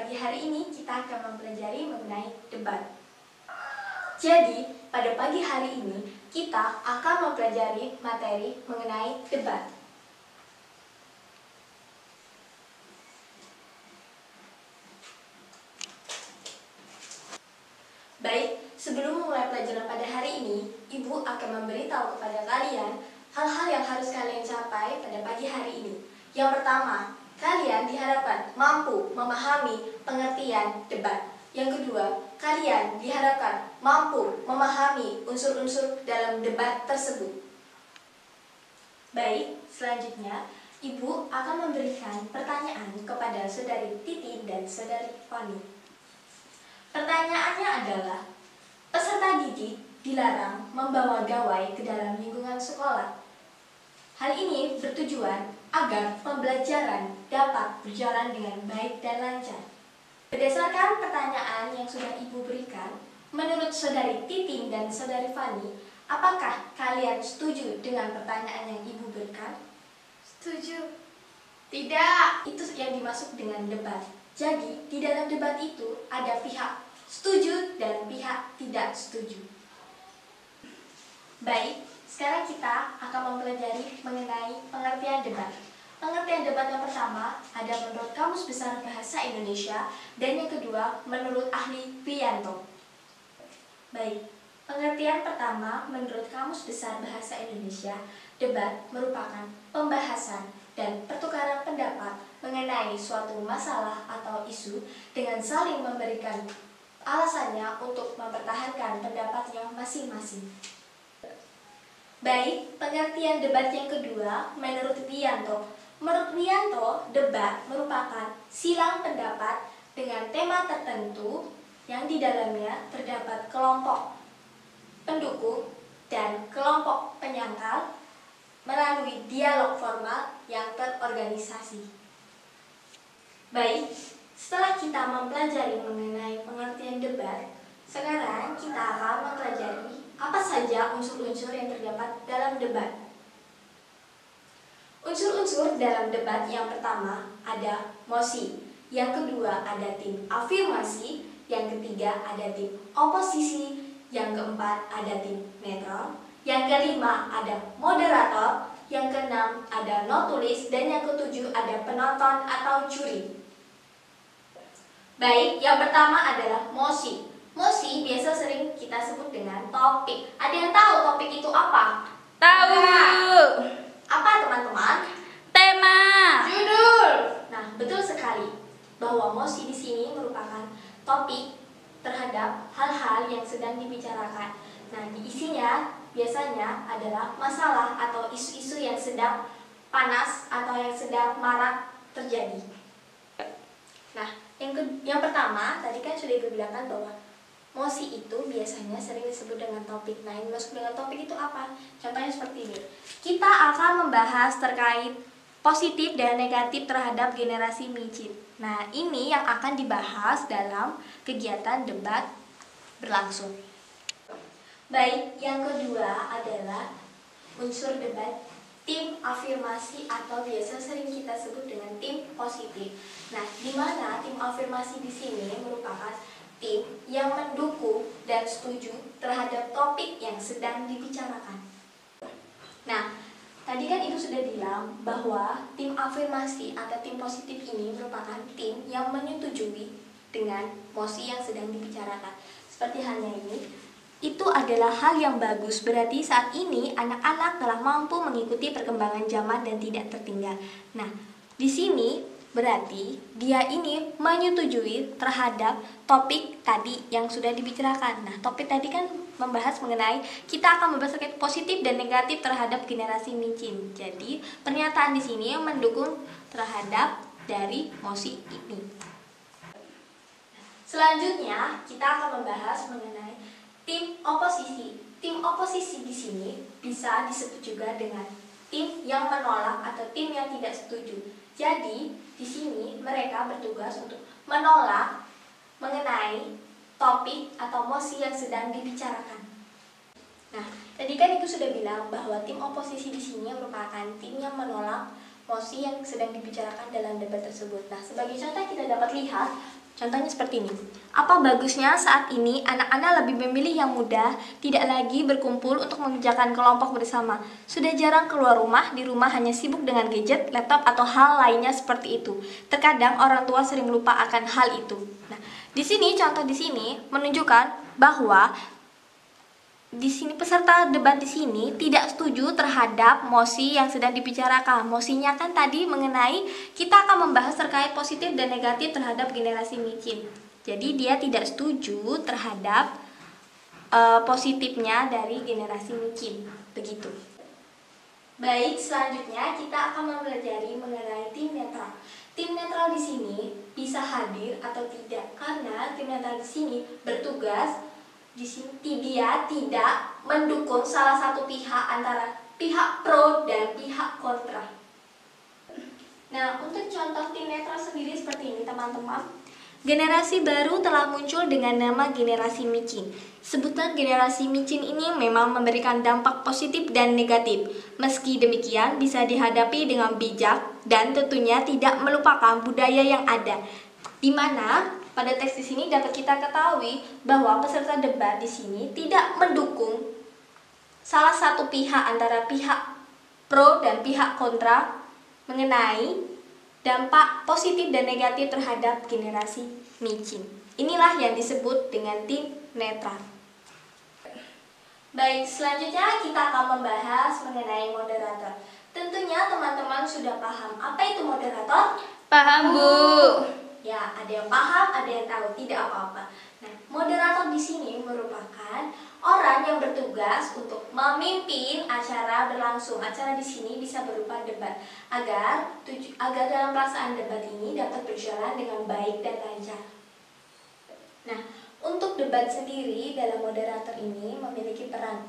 pagi hari ini kita akan mempelajari mengenai debat. Jadi, pada pagi hari ini kita akan mempelajari materi mengenai debat. Baik, sebelum memulai pelajaran pada hari ini, Ibu akan memberitahu kepada kalian hal-hal yang harus kalian capai pada pagi hari ini. Yang pertama, kalian diharapkan mampu memahami pengertian debat. Yang kedua, kalian diharapkan mampu memahami unsur-unsur dalam debat tersebut. Baik, selanjutnya Ibu akan memberikan pertanyaan kepada Saudari Titi dan Saudari Fani. Pertanyaannya adalah, peserta didik dilarang membawa gawai ke dalam lingkungan sekolah. Hal ini bertujuan agar pembelajaran dapat berjalan dengan baik dan lancar. Berdasarkan pertanyaan yang sudah Ibu berikan, menurut Saudari Titi dan Saudari Fani, apakah kalian setuju dengan pertanyaan yang Ibu berikan? Setuju. Tidak, itu yang dimaksud dengan debat. Jadi, di dalam debat itu ada pihak setuju dan pihak tidak setuju. Baik, sekarang kita akan mempelajari mengenai pengertian debat. Pengertian debat yang pertama ada menurut Kamus Besar Bahasa Indonesia dan yang kedua menurut ahli Priyanto. Baik, pengertian pertama menurut Kamus Besar Bahasa Indonesia, debat merupakan pembahasan dan pertukaran pendapat mengenai suatu masalah atau isu dengan saling memberikan alasannya untuk mempertahankan pendapatnya masing-masing. Baik, pengertian debat yang kedua menurut Priyanto. Menurut Priyanto, debat merupakan silang pendapat dengan tema tertentu yang di dalamnya terdapat kelompok pendukung dan kelompok penyangkal melalui dialog formal yang terorganisasi. Baik, setelah kita mempelajari mengenai pengertian debat, sekarang kita akan mempelajari apa saja unsur-unsur yang terdapat dalam debat. Unsur-unsur dalam debat yang pertama ada mosi, yang kedua ada tim afirmasi, yang ketiga ada tim oposisi, yang keempat ada tim netral, yang kelima ada moderator, yang keenam ada notulis, dan yang ketujuh ada penonton atau juri. Baik, yang pertama adalah mosi. Mosi biasa sering kita sebut dengan topik. Ada yang tahu topik itu apa? Tahu. Apa teman-teman? Tema. Judul. Nah, betul sekali bahwa mosi di sini merupakan topik terhadap hal-hal yang sedang dibicarakan. Nah, isinya biasanya adalah masalah atau isu-isu yang sedang panas atau yang sedang marak terjadi. Nah, yang pertama tadi kan sudah dibilangkan bahwa mosi itu biasanya sering disebut dengan topik. Nah, yang dimaksud dengan topik itu apa? Contohnya seperti ini. Kita akan membahas terkait positif dan negatif terhadap generasi micin. Nah, ini yang akan dibahas dalam kegiatan debat berlangsung. Baik, yang kedua adalah unsur debat tim afirmasi atau biasa sering kita sebut dengan tim positif. Nah, di mana tim afirmasi di sini merupakan tim yang mendukung dan setuju terhadap topik yang sedang dibicarakan. Nah, tadi kan itu sudah bilang bahwa tim afirmasi atau tim positif ini merupakan tim yang menyetujui dengan mosi yang sedang dibicarakan. Seperti halnya ini, itu adalah hal yang bagus, berarti saat ini anak-anak telah mampu mengikuti perkembangan zaman dan tidak tertinggal. Nah, di sini berarti dia ini menyetujui terhadap topik tadi yang sudah dibicarakan. Nah, topik tadi kan membahas mengenai kita akan membahas terkait positif dan negatif terhadap generasi micin. Jadi, pernyataan di sini yang mendukung terhadap dari mosi ini. Selanjutnya, kita akan membahas mengenai tim oposisi. Tim oposisi di sini bisa disebut juga dengan tim yang menolak atau tim yang tidak setuju. Jadi, di sini mereka bertugas untuk menolak mengenai topik atau mosi yang sedang dibicarakan. Nah, tadi kan itu sudah bilang bahwa tim oposisi di sini merupakan tim yang menolak mosi yang sedang dibicarakan dalam debat tersebut. Nah, sebagai contoh kita dapat lihat Contohnya seperti ini. Apa bagusnya saat ini anak-anak lebih memilih yang mudah, tidak lagi berkumpul untuk mengerjakan kelompok bersama. Sudah jarang keluar rumah, di rumah hanya sibuk dengan gadget, laptop, atau hal lainnya seperti itu. Terkadang orang tua sering lupa akan hal itu. Nah, di sini contoh di sini menunjukkan bahwa di sini peserta debat di sini tidak setuju terhadap mosi yang sedang dibicarakan. Mosinya kan tadi mengenai kita akan membahas terkait positif dan negatif terhadap generasi micin. Jadi dia tidak setuju terhadap positifnya dari generasi micin. Begitu. Baik, selanjutnya kita akan mempelajari mengenai tim netral. Tim netral di sini bisa hadir atau tidak karena tim netral di sini bertugas di sini dia tidak mendukung salah satu pihak antara pihak pro dan pihak kontra. Nah, untuk contoh tim netral sendiri seperti ini teman-teman. Generasi baru telah muncul dengan nama generasi micin. Sebutan generasi micin ini memang memberikan dampak positif dan negatif. Meski demikian bisa dihadapi dengan bijak dan tentunya tidak melupakan budaya yang ada. Di mana pada teks di sini dapat kita ketahui bahwa peserta debat di sini tidak mendukung salah satu pihak antara pihak pro dan pihak kontra mengenai dampak positif dan negatif terhadap generasi micin. Inilah yang disebut dengan tim netral. Baik, selanjutnya kita akan membahas mengenai moderator. Tentunya teman-teman sudah paham apa itu moderator? Paham, Bu. Ya, ada yang paham, ada yang tahu, tidak apa-apa. Nah, moderator di sini merupakan orang yang bertugas untuk memimpin acara berlangsung. Acara di sini bisa berupa debat agar dalam pelaksanaan debat ini dapat berjalan dengan baik dan lancar. Nah, untuk debat sendiri dalam moderator ini memiliki peran.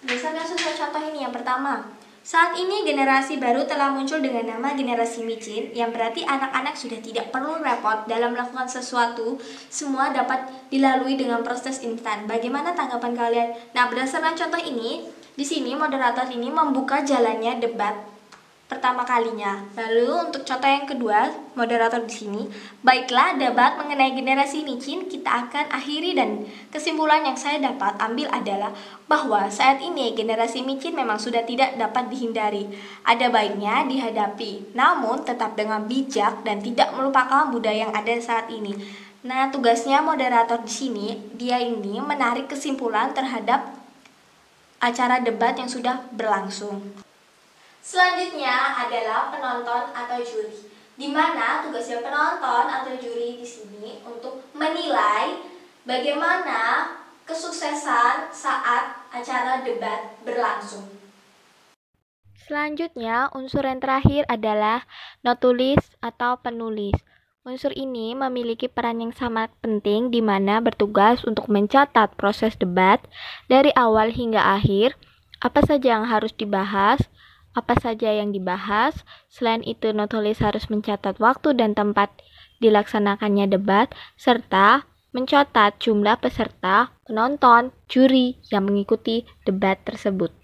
Misalnya sesuai contoh ini yang pertama. Saat ini generasi baru telah muncul dengan nama generasi micin, yang berarti anak-anak sudah tidak perlu repot dalam melakukan sesuatu, semua dapat dilalui dengan proses instan. Bagaimana tanggapan kalian? Nah, berdasarkan contoh ini, di sini moderator ini membuka jalannya debat pertama kalinya. Lalu untuk contoh yang kedua, moderator di sini, baiklah debat mengenai generasi micin kita akan akhiri dan kesimpulan yang saya dapat ambil adalah bahwa saat ini generasi micin memang sudah tidak dapat dihindari. Ada baiknya dihadapi, namun tetap dengan bijak dan tidak melupakan budaya yang ada saat ini. Nah, tugasnya moderator di sini, dia ini menarik kesimpulan terhadap acara debat yang sudah berlangsung. Selanjutnya adalah penonton atau juri, di mana tugasnya penonton atau juri di sini untuk menilai bagaimana kesuksesan saat acara debat berlangsung. Selanjutnya, unsur yang terakhir adalah notulis atau penulis. Unsur ini memiliki peran yang sangat penting di mana bertugas untuk mencatat proses debat dari awal hingga akhir, apa saja yang harus dibahas, apa saja yang dibahas. Selain itu, notulis harus mencatat waktu dan tempat dilaksanakannya debat, serta mencatat jumlah peserta, penonton, juri yang mengikuti debat tersebut.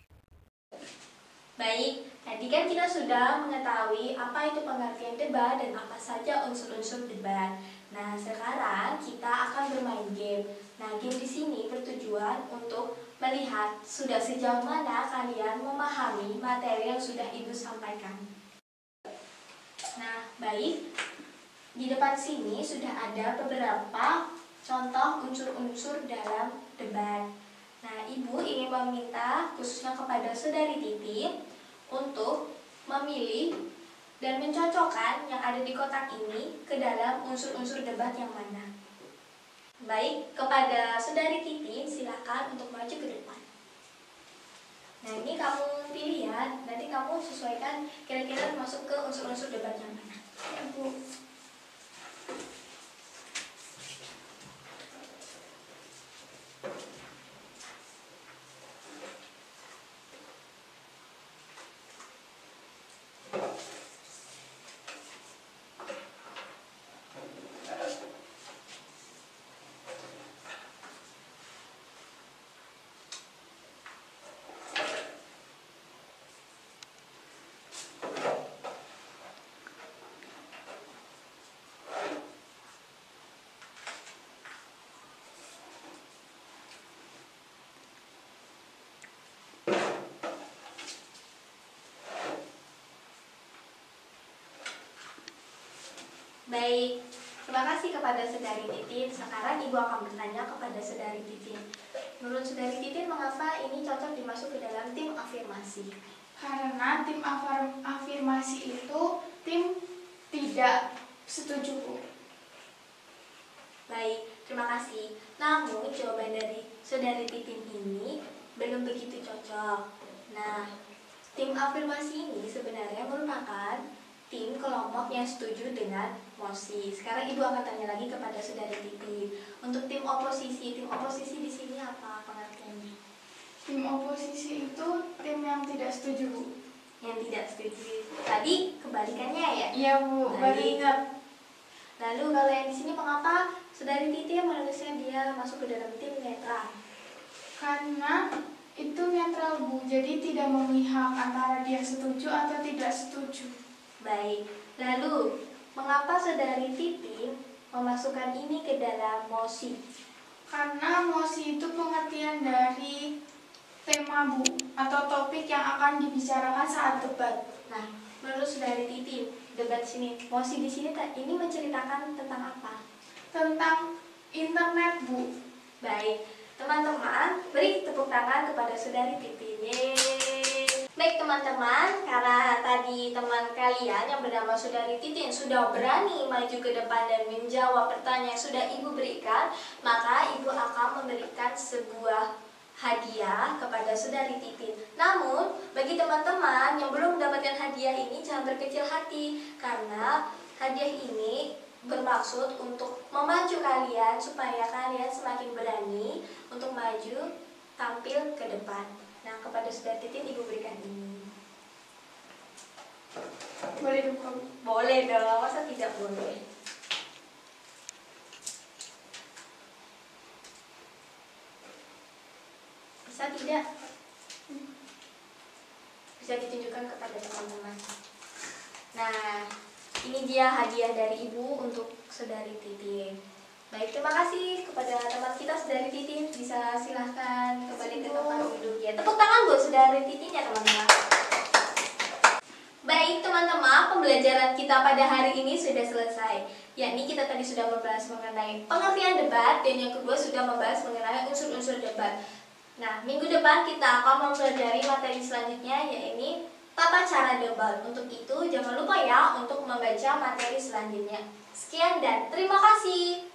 Baik, tadi kan kita sudah mengetahui apa itu pengertian debat dan apa saja unsur-unsur debat. Nah, sekarang kita akan bermain game. Nah, game di sini bertujuan untuk melihat sudah sejauh mana kalian memahami materi yang sudah Ibu sampaikan. Nah, baik. Di depan sini sudah ada beberapa contoh unsur-unsur dalam debat. Nah, Ibu ingin meminta khususnya kepada Saudari Titi untuk memilih dan mencocokkan yang ada di kotak ini ke dalam unsur-unsur debat yang mana. Baik, kepada Saudari Titi silakan untuk maju ke depan. Nah, ini kamu pilih ya, nanti kamu sesuaikan kira-kira masuk ke unsur-unsur debat yang mana. Ya, Bu. Baik, terima kasih kepada Saudari Titin. Sekarang Ibu akan bertanya kepada Saudari Titin. Menurut Saudari Titin, mengapa ini cocok dimasuk ke dalam tim afirmasi? Karena tim afirmasi itu tim tidak setuju, Bu. Baik, terima kasih. Namun, jawaban dari Saudari Titin ini belum begitu cocok. Nah, tim afirmasi ini sebenarnya merupakan tim kelompok yang setuju dengan mosi. Sekarang Ibu akan tanya lagi kepada Saudari Titin. Untuk tim oposisi di sini apa pengertiannya? Tim oposisi itu tim yang tidak setuju, Bu. Yang tidak setuju. Tadi kebalikannya ya? Iya, Bu. Baru ingat. Lalu kalau yang di sini mengapa Saudari Titin menulisnya dia masuk ke dalam tim netral? Karena itu netral, Bu. Jadi tidak memihak antara dia setuju atau tidak setuju. Baik. Lalu mengapa Saudari Titin memasukkan ini ke dalam mosi? Karena mosi itu pengertian dari tema, Bu, atau topik yang akan dibicarakan saat debat. Nah, menurut Saudari Titin, debat sini, mosi di sini ini menceritakan tentang apa? Tentang internet, Bu. Baik, teman-teman, beri tepuk tangan kepada Saudari Titin. Yeay. Baik teman-teman, karena tadi teman kalian yang bernama Saudari Titin sudah berani maju ke depan dan menjawab pertanyaan yang sudah Ibu berikan, maka Ibu akan memberikan sebuah hadiah kepada Saudari Titin. Namun, bagi teman-teman yang belum mendapatkan hadiah ini, jangan berkecil hati, karena hadiah ini bermaksud untuk memacu kalian supaya kalian semakin berani untuk maju tampil ke depan. Nah, kepada Saudari Titin Ibu berikan ini. Boleh buka, Bu? Boleh dong, masa tidak boleh? Bisa tidak? Bisa ditunjukkan kepada teman-teman. Nah, ini dia hadiah dari Ibu untuk Saudari Titin. Baik, terima kasih kepada teman kita Saudari Titin. Bisa silahkan kembali ke tempat duduknya. Tepuk tangan buat Saudari Titin ya teman-teman. Baik teman-teman, pembelajaran kita pada hari ini sudah selesai. Yakni kita tadi sudah membahas mengenai pengertian debat, dan yang kedua sudah membahas mengenai unsur-unsur debat. Nah, minggu depan kita akan mempelajari materi selanjutnya, yaitu tata cara debat. Untuk itu, jangan lupa ya untuk membaca materi selanjutnya. Sekian dan terima kasih.